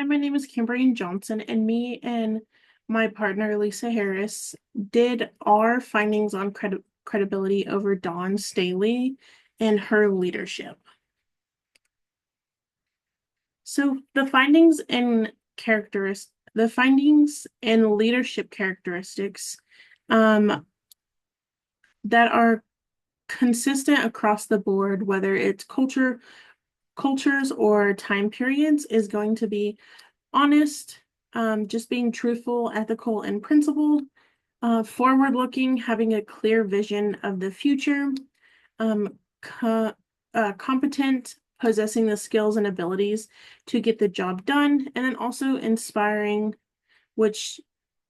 Hi, my name is Kimberly Johnson, and me and my partner, Lisa Harris, did our findings on credibility over Dawn Staley and her leadership. So the findings and leadership characteristics um, that are consistent across the board, whether it's cultures or time periods, is going to be honest, just being truthful, ethical, and principled, forward-looking, having a clear vision of the future, um, co competent, possessing the skills and abilities to get the job done, and then also inspiring, which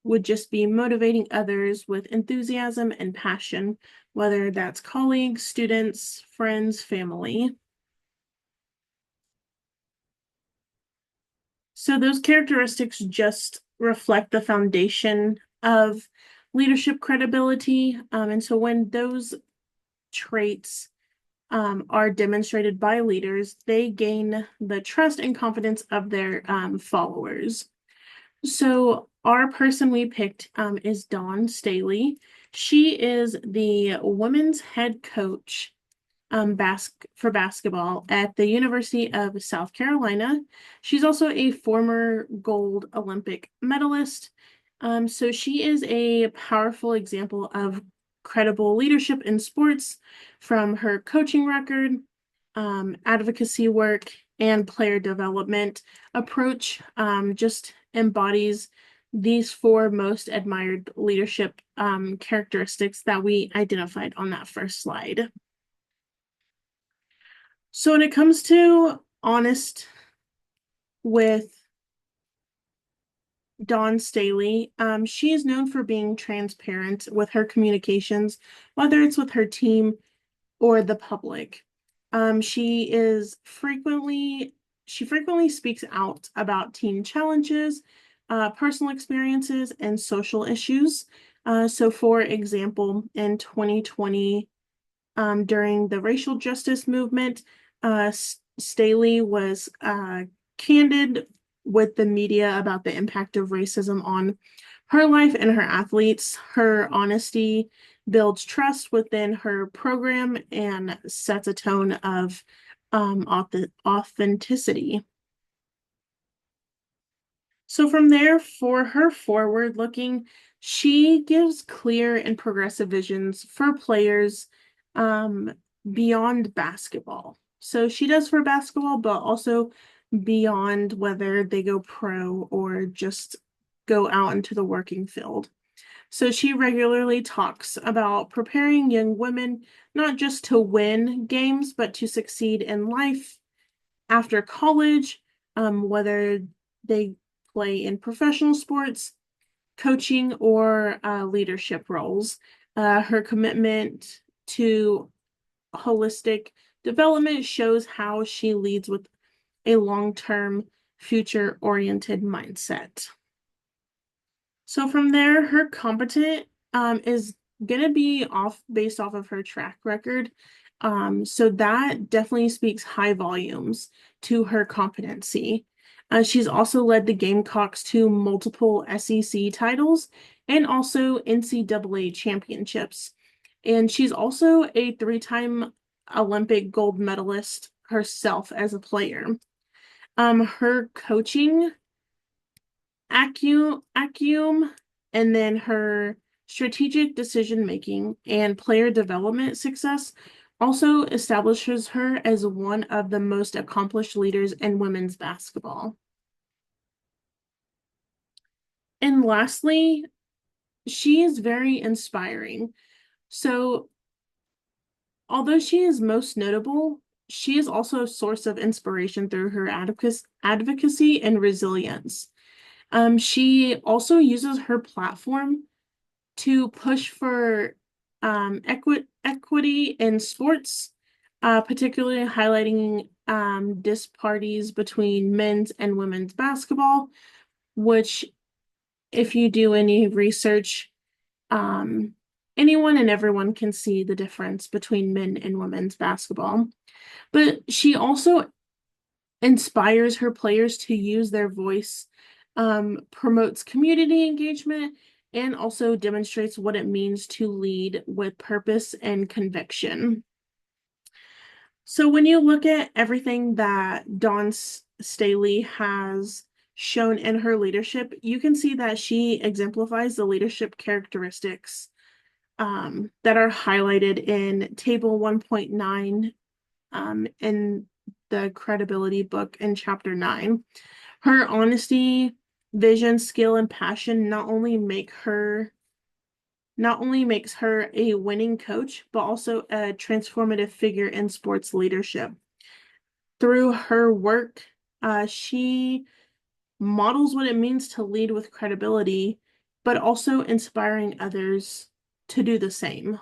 would just be motivating others with enthusiasm and passion, whether that's colleagues, students, friends, family. So those characteristics just reflect the foundation of leadership credibility. And so when those traits are demonstrated by leaders, they gain the trust and confidence of their followers. So our person we picked is Dawn Staley. She is the women's head coach for basketball at the University of South Carolina. She's also a former gold Olympic medalist. So she is a powerful example of credible leadership in sports from her coaching record, advocacy work, and player development approach. Just embodies these four most admired leadership characteristics that we identified on that first slide. So when it comes to honest with Dawn Staley, she is known for being transparent with her communications, whether it's with her team or the public. She frequently speaks out about team challenges, personal experiences, and social issues. So for example, in 2020, during the racial justice movement, Staley was candid with the media about the impact of racism on her life and her athletes. Her honesty builds trust within her program and sets a tone of authenticity. So from there, for her forward looking, she gives clear and progressive visions for players um, beyond basketball. So she does for basketball, but also beyond whether they go pro or just go out into the working field. So she regularly talks about preparing young women not just to win games, but to succeed in life after college, whether they play in professional sports, coaching, or leadership roles. Her commitment to holistic development shows how she leads with a long-term, future-oriented mindset. So from there, her competent is gonna be based off of her track record. So that definitely speaks high volumes to her competency. She's also led the Gamecocks to multiple SEC titles and also NCAA championships. And she's also a three-time Olympic gold medalist herself as a player. Her coaching acumen, and then her strategic decision making and player development success also establishes her as one of the most accomplished leaders in women's basketball. And lastly, she is very inspiring. So, although she is most notable, she is also a source of inspiration through her advocacy and resilience. She also uses her platform to push for equity in sports, particularly highlighting disparities between men's and women's basketball, which, if you do any research, um, anyone and everyone can see the difference between men and women's basketball. But she also inspires her players to use their voice, promotes community engagement, and also demonstrates what it means to lead with purpose and conviction. So when you look at everything that Dawn Staley has shown in her leadership, you can see that she exemplifies the leadership characteristics that are highlighted in Table 1.9 in the credibility book in Chapter 9. Her honesty, vision, skill, and passion not only makes her a winning coach, but also a transformative figure in sports leadership. Through her work, she models what it means to lead with credibility, but also inspiring others to do the same.